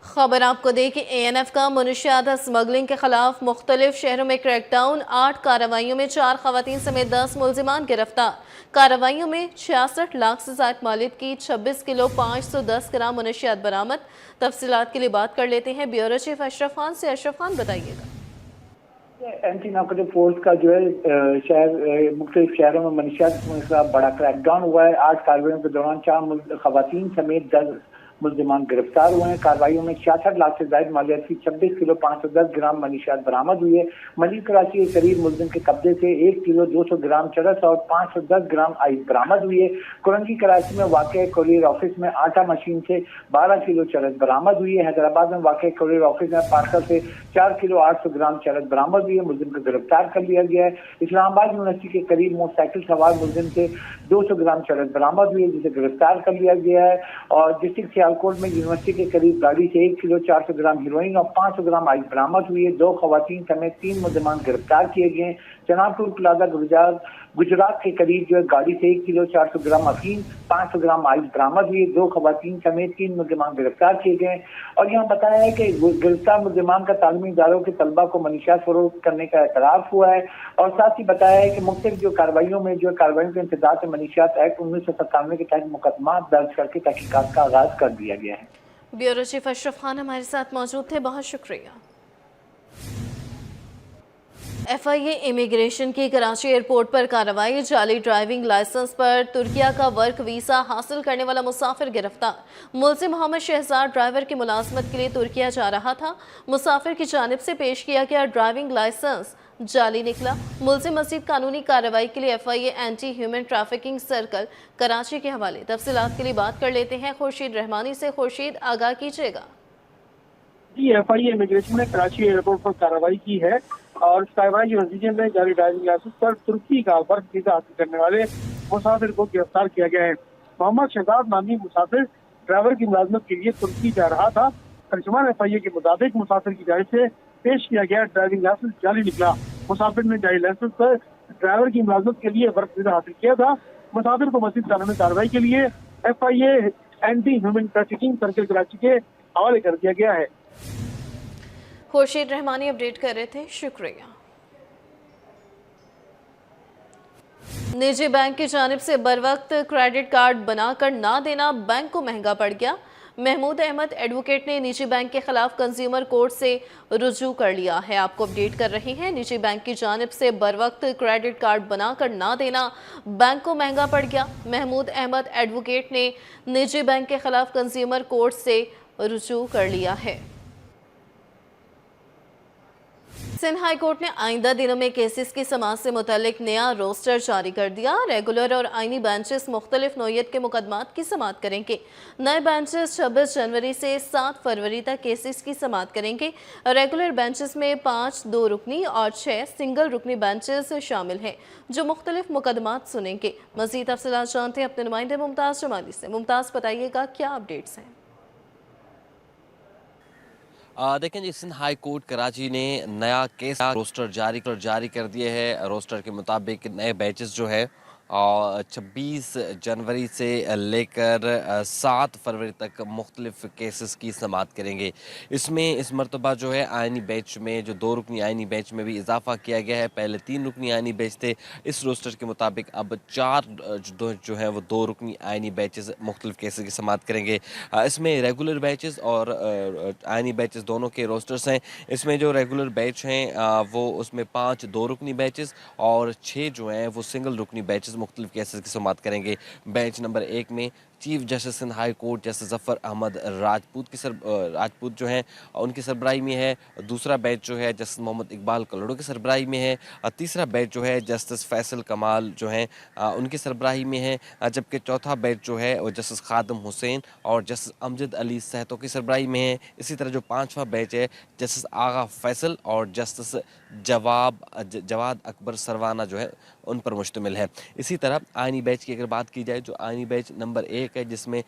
खबर आपको दे कि ANF का मुनशियात स्मगलिंग के खिलाफ मुख्तलिफ शहरों में क्रैकडाउन, 8 कार्रवाइयों में 4 खवातीन समेत 10 मुलजिमान गिरफ्तार। कार्रवाइयों में 66 लाख से ज़ायद मालियत की 26 किलो 510 ग्राम मुनशियात बरामद। तफसीलात के लिए बात कर लेते हैं ब्यूरो चीफ अशरफ खान से। अशरफ खान बताइएगा। एंटी नार्कोटिक फोर्स का जो है मुख्तलिफ शहरों में मनशियात के खिलाफ बड़ा क्रैकडाउन हुआ है। 8 कार्रवाइयों के दौरान 4 खवातीन समेत 10 मुलजिमान गिरफ्तार हुए हैं। कार्रवाइयों में 66 लाख से ज्यादा मालियत की 26 किलो 510 ग्राम मनशियात बरामद हुई है। मजीद कराची के करीब मुलजिम के कब्जे से 1 किलो 200 ग्राम चरस और 510 ग्राम आइस बरामद हुई है। कुरंगी कराची में वाक़ कोरियर ऑफिस में आटा मशीन से 12 किलो चरस बरामद हुई है। हैदराबाद में वाक़ कोरियर ऑफिस में पार्सल से 4 किलो 800 ग्राम चरस बरामद हुई है। मुलजिम को गिरफ्तार कर लिया गया है। इस्लामाबाद यूनिवर्सिटी के करीब मोटरसाइकिल सवार मुलजिम से 200 ग्राम चरस बरामद हुई है, जिसे गिरफ्तार कर लिया गया है। और डिस्ट्रिक्ट सियालकोट में यूनिवर्सिटी के करीब गाड़ी से 1 किलो 400 ग्राम हीरोइन और 500 ग्राम आइस बरामद हुई है। 2 खवातीन समेत 3 मुलजिमान गिरफ्तार किए गए। चनापुर प्लाजा गुजरात के करीब जो है गाड़ी से 1 किलो 400 ग्राम अफीम 500 ग्राम आइस बरामद हुई है। 2 खवातीन समेत 3 मुलजिमान गिरफ्तार किए गए। और यहाँ बताया है कि गिरफ्तार मुलजिमान का तालीमी इदारों के तलबा को मनशियात फरोख्त करने का एतराफ़ हुआ है। और साथ ही बताया है कि मुख्तलिफ जो कार्रवाइयों में जो कार्रवाइयों के इंतजाम से मनशियात एक्ट 1997 के तहत मुकदमा दर्ज करके तहकीकात का आगाज कर दिया गया है। ब्यूरो चीफ अशरफ खान हमारे साथ मौजूद थे, बहुत शुक्रिया। FIA इमिग्रेशन की कराची एयरपोर्ट पर कार्रवाई। जाली ड्राइविंग लाइसेंस पर तुर्किया का वर्क वीज़ा हासिल करने वाला मुसाफिर गिरफ्तार। मुल्ज़िम मोहम्मद शहजाद ड्राइवर की मुलाजमत के लिए तुर्किया जा रहा था। मुसाफिर की जानिब से पेश किया गया ड्राइविंग लाइसेंस जाली निकला। मुल्ज़िम मज़ीद कानूनी कार्रवाई के लिए FIA anti human trafficking circle Karachi के हवाले। तफसीलात के लिए बात कर लेते हैं खुर्शीद रहमानी से। खुर्शीद, आगाह कीजिएगा। जी, FIA इमिग्रेशन ने कराची एयरपोर्ट पर कार्रवाई की है और इस कार्रवाई के नतीजे में जाली ड्राइविंग लाइसेंस पर तुर्की का वर्क वीजा हासिल करने वाले मुसाफिर को गिरफ्तार किया गया है। मोहम्मद शहजाद नामी मुसाफिर ड्राइवर की मुलाजमत के लिए तुर्की जा रहा था। तर्जुमान FIA के मुताबिक मुसाफिर की जानिब से पेश किया गया ड्राइविंग लाइसेंस जाली निकला। मुसाफिर ने जाली लाइसेंस पर ड्राइवर की मुलाजमत के लिए वर्क वीजा हासिल किया था। मुसाफिर को मज़ीद कानूनी कार्रवाई के लिए FIA anti human trafficking circle Karachi के हवाले कर दिया गया है। खुर्शीद रहमानी अपडेट कर रहे थे, शुक्रिया। निजी बैंक की जानिब से बरवक्त क्रेडिट कार्ड बनाकर ना देना बैंक को महंगा पड़ गया। महमूद अहमद एडवोकेट ने निजी बैंक के खिलाफ कंज्यूमर कोर्ट से रुजू कर लिया है। आपको अपडेट कर रहे हैं। निजी बैंक की जानिब से बरवक्त क्रेडिट कार्ड बनाकर ना देना बैंक को महंगा पड़ गया। महमूद अहमद एडवोकेट ने निजी बैंक के खिलाफ कंज्यूमर कोर्ट से रुजू कर लिया है। सिंध हाई कोर्ट ने आइंदा दिनों में केसेस की समाअत से मुतल्लिक नया रोस्टर जारी कर दिया। रेगुलर और आइनी बेंचेस मुख्तलिफ नौयत के मुकदमात की समाअत करेंगे। नए बेंचेस 26 जनवरी से 7 फरवरी तक केसेस की समाअत करेंगे। रेगुलर बेंचेस में 5 2 रुकनी और 6 सिंगल रुकनी बेंचेस शामिल हैं जो मुख्तलिफ मुकदमात सुनेंगे। मज़ीद तफसीलात जानते हैं अपने नुमाइंदे मुमताज़ जमाली से। मुमताज़, बताइएगा क्या अपडेट्स हैं? देखें जी, सिंध हाई कोर्ट कराची ने नया केस रोस्टर जारी कर दिए है। रोस्टर के मुताबिक नए बैचेस जो है 26 जनवरी से लेकर 7 फरवरी तक मुख्तलिफ केसेस की समाअत करेंगे। इसमें इस मरतबा जो है आइनी बेंच में जो 2 रुकनी आइनी बेंच में भी इजाफा किया गया है। पहले 3 रुकनी आइनी बेंच थे, इस रोस्टर के मुताबिक अब 4 जो है वो 2 रुकनी आइनी बेंचेस मुख्तलिफ केसेस की समाअत करेंगे। इसमें रेगुलर बेंचेस और आइनी बेंचेस दोनों के रोस्टर्स हैं। इसमें जो रेगुलर बेंच हैं वो उसमें 5 2 रुकनी बेंचेस और 6 जो हैं वो सिंगल रुकनी बेंचेस मुख्तलिफ केसेस की समाअत करेंगे। बेंच नंबर 1 में chief justice Sindh high court justice Zafar Ahmed Rajput जो हैं उनकी सरबराही में है। दूसरा बेंच जो है जस्टिस मोहम्मद इकबाल कलोड़ो की सरबराही में है। तीसरा बेंच जो है जस्टिस फैसल कमाल जो हैं उनकी सरबराही में है। जबकि चौथा बेंच जो है वो जस्टिस खादम हुसैन और जस्टिस अमजद अली सहतो की सरबराही में है। इसी तरह जो 5वां बेंच है जस्टिस आगा फैसल और जस्टिस जवाद अकबर सरवाना जो है उन पर मुश्तमिल है। इसी तरह आइनी बेंच की अगर बात की जाए, जो आइनी बेंच नंबर 1 है जिसमें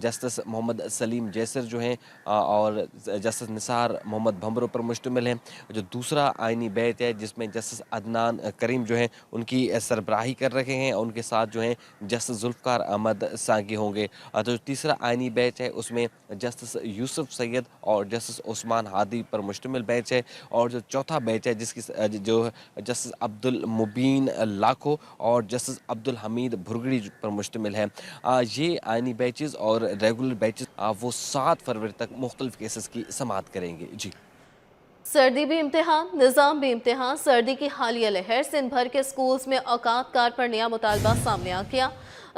जस्टिस मोहम्मद सलीम जैसर जो हैं और जस्टिस निसार मोहम्मद भंबरों पर मुश्तमिल है। जो दूसरा आइनी बेंच है जिसमें जस्टिस अदनान करीम जो हैं उनकी सरबराही कर रहे हैं, उनके साथ जो हैं जस्टिस जुल्फ़कार अहमद सांगी होंगे। जो तीसरा आइनी बेंच है उसमें जस्टिस यूसुफ सैयद और जस्टिस उस्मान हादी पर मुश्तमिल बेंच है। और जो चौथा बेंच है जिसकी जो जस्टिस अब्दुल मुबीन लाखो और जस्टिस अब्दुल हमीद भुरगड़ी पर मुश्तमिल है। ये आइनी बेंचेस और रेगुलर बेंचेस वो 7 फरवरी तक मुख्तलिफ केसेस की समाअत करेंगे। जी, सर्दी भी इम्तिहान, निज़ाम भी इम्तिहान। सर्दी की हालिया लहर सिंध भर के स्कूल्स में औकात कार पर नया मुतालबा सामने आ गया।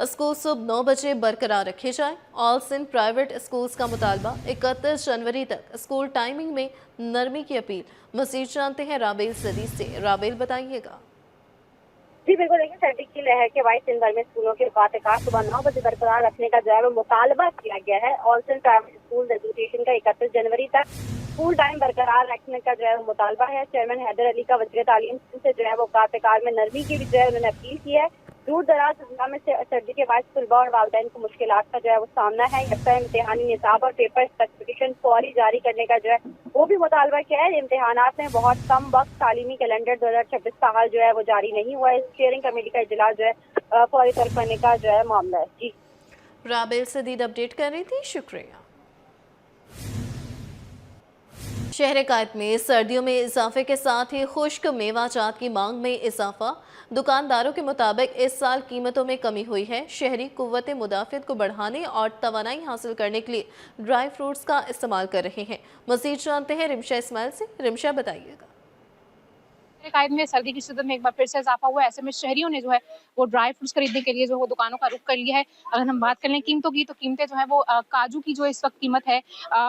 स्कूल सुबह 9 बजे बरकरार रखे जाए। ऑल सिंध प्राइवेट स्कूल्स का मुतालबा 31 जनवरी तक स्कूल टाइमिंग में नरमी की अपील। मज़ीद जानते हैं राबेल सदी से। राबेल, बताइएगा। जी बिल्कुल, देखिए सर्दी की लहर के बाद सिंध भर में स्कूलों के औकात सुबह 9 बजे बरकरार रखने का जो है वो मुतालबा किया गया है। All Sindh private school association का 31 जनवरी तक स्कूल टाइम बरकरार रखने का जो है वो मुतालबा है। चेयरमैन हैदर अली का वज़ीर तालीम से जो है वो औकात में नरमी की भी जो है उन्होंने अपील की है। दूर दराज जिला में सर्दी के बाद तलबा और वालिदैन को मुश्किलात का जो है वो सामना है। यकसा इम्तिहानी निसाब और पेपर स्पेसिफिकेशन फौरी जारी करने का जो है वो भी मुतालबा किया है। इम्तिहानात में बहुत कम वक्त तालीमी कैलेंडर 2026 का हाल जो है वो जारी नहीं हुआ है। शेयरिंग कमेटी का इजलास जो है फौरी तौर करने का जो है मामला है। जी, राबेल सदीद अपडेट कर रही थी, शुक्रिया। शहर कायद में सर्दियों में इजाफे के साथ ही खुश्क मेवाजात की मांग में इजाफा। दुकानदारों के मुताबिक इस साल कीमतों में कमी हुई है। शहरी कुव्वत मुदाफ़ियत को बढ़ाने और तवानाई हासिल करने के लिए ड्राई फ्रूट्स का इस्तेमाल कर रहे हैं। मज़ीद जानते हैं रिमशा इस्माइल से। रिमशा, बताइएगा। कायद में सर्दी की शिद्दत में एक बार फिर से इजाफा हुआ है। ऐसे में शहरियों ने जो है वो ड्राई फ्रूट्स खरीदने के लिए जो वो दुकानों का रुख कर लिया है। अगर हम बात कर लें कीमतों की, तो कीमतें जो है वो काजू की जो इस वक्त कीमत है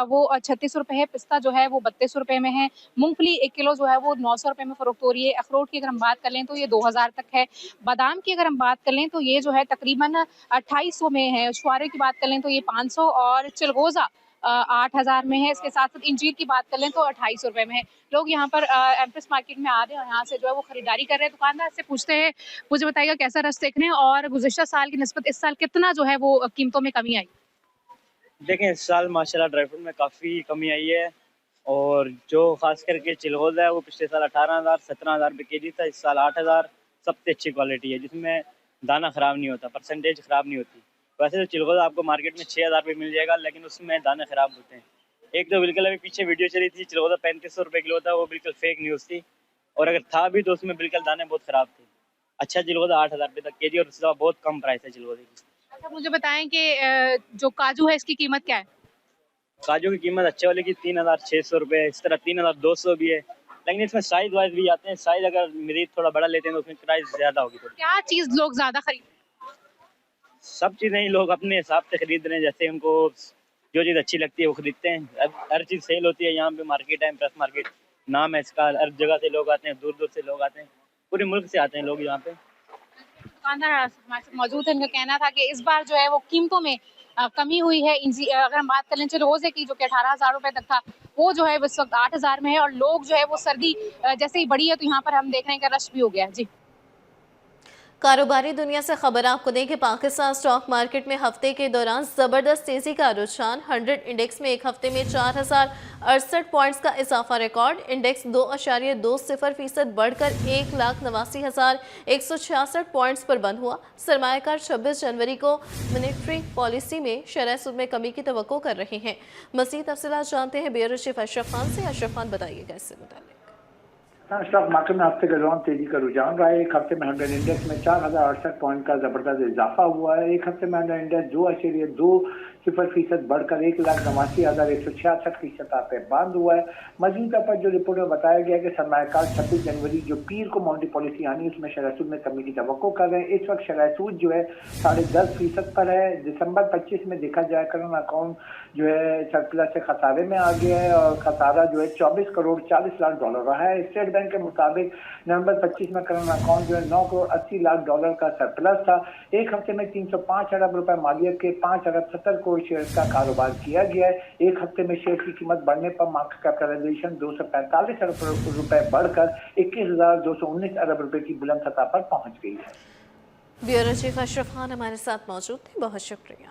वो 36 रुपए है। पिस्ता जो है वो 32 रुपए में है। मूंगफली 1 किलो जो है वो 900 रुपए में फरोख्त हो रही है। अखरोट की अगर हम बात कर लें तो ये 2000 तक है। बादाम की अगर हम बात कर लें तो ये जो है तकरीबन 2800 में है। शुआरे की बात कर लें तो ये 500 और चिलगोजा 8000 में है। इसके साथ साथ इंजीर की बात कर लें तो 2800 रुपए में है। लोग यहाँ पर एम्प्रेस मार्केट में आ रहे हैं और यहाँ से जो है वो खरीदारी कर रहे हैं। दुकानदार से पूछते हैं, मुझे बताइएगा कैसा रस देख रहे हैं और गुज़िश्ता साल की निस्बत इस साल कितना जो है वो कीमतों में कमी आई? देखें, इस साल माशाल्लाह ड्राई फ्रूट में काफ़ी कमी आई है और जो खास करके चिलगोज़ा है वो पिछले साल 18,000 17,000 रुपये के जी था। इस साल 8,000 सबसे अच्छी क्वालिटी है जिसमें दाना ख़राब नहीं होता, परसेंटेज ख़राब नहीं होती। वैसे तो चिलगोज़ा आपको मार्केट में 6,000 रुपये मिल जाएगा, लेकिन उसमें दाने ख़राब होते हैं। एक तो बिल्कुल अभी पीछे वीडियो चली थी चिलगोज़ा 3500 रुपये किलो था, वो बिल्कुल फेक न्यूज़ थी और अगर था भी तो उसमें बिल्कुल दाने बहुत ख़राब थे। अच्छा चिलगोज़ा 8,000 रुपये तक के जी और उससे बहुत कम प्राइस है चिलगोज़े की। अच्छा, मुझे बताएं कि जो काजू है इसकी कीमत क्या है? काजू की कीमत अच्छे वाले की 3,600 रुपये, इस तरह 3,200 भी है, लेकिन इसमें साइज वाइज भी आते हैं। साइज अगर मरीज थोड़ा बड़ा लेते हैं तो उसमें प्राइस ज़्यादा होगी। क्या चीज़ लोग ज़्यादा खरीद? सब चीज़ें ही लोग अपने हिसाब से खरीद रहे हैं, जैसे उनको जो चीज़ अच्छी लगती है वो खरीदते हैं। अब हर चीज़ सेल होती है यहाँ पे, मार्केट है प्रेस मार्केट नाम है इसका। हर जगह से लोग आते हैं, दूर दूर से लोग आते हैं, पूरे मुल्क से आते हैं लोग यहाँ पे। दुकानदार हमारे साथ मौजूद है, उनका कहना था कि इस बार जो है वो कीमतों में कमी हुई है। अगर हम बात कर लें चिलगोज़े की जो कि 18,000 रुपये तक था, वो जो है इस वक्त 8,000 में है और लोग जो है वो सर्दी जैसे ही बढ़ी है तो यहाँ पर हम देख रहे हैं कि रश भी हो गया। जी, कारोबारी दुनिया से खबर आपको दें कि पाकिस्तान स्टॉक मार्केट में हफ्ते के दौरान जबरदस्त तेजी का रुझान। 100 इंडेक्स में एक हफ्ते में 4068 पॉइंट्स का इजाफा रिकॉर्ड। इंडेक्स 2.20% बढ़कर 1,89,166 पॉइंट्स पर बंद हुआ। सरमायाकार 26 जनवरी को मॉनेटरी पॉलिसी में शरह सूद में कमी की तवक्को कर रहे हैं। मज़ीद तफसीलात जानते हैं ब्यूरो चीफ अशरफ खान से। अशरफ खान बताइएगा इससे मुताल्लिक। स्टॉक मार्केट में हफ्ते के दौरान तेजी का रुझान रहा है। एक हफ्ते में 100 इंडेक्स में 4068 पॉइंट का जबरदस्त इजाफा हुआ है। एक हफ्ते में 100 इंडेक्स 2.20% बढ़कर 1,89,166 की सतह पर बंद हुआ है। मजीद तौर पर जो रिपोर्ट में बताया गया है कि सरमायाकार 26 जनवरी जो पीर को मॉनेटरी पॉलिसी आनी उसमें शरह सूद में कमी की तवक्को कर रहे हैं। इस वक्त शरह सूद जो है 10.5% पर है। दिसंबर 25 में देखा जाए करंट अकाउंट जो है सरप्लस से खसारे में आ गया है और खसारा जो है 24 करोड़ 40 लाख डॉलर रहा है। स्टेट बैंक के मुताबिक नवंबर 25 में करंट अकाउंट जो है 9 करोड़ 80 लाख डॉलर का सरप्लस था। एक हफ्ते में 305 अरब रुपए मालियत के 5 अरब 70 करोड़ शेयर का कारोबार किया गया है। एक हफ्ते में शेयर की कीमत बढ़ने पर मार्केट कैपिटलाइजेशन 245 अरब रुपए बढ़कर 21,219 अरब रुपए की बुलंद सतह पर पहुंच गई है। ब्यूरो चीफ अशरफ खान हमारे साथ मौजूद थे, बहुत शुक्रिया।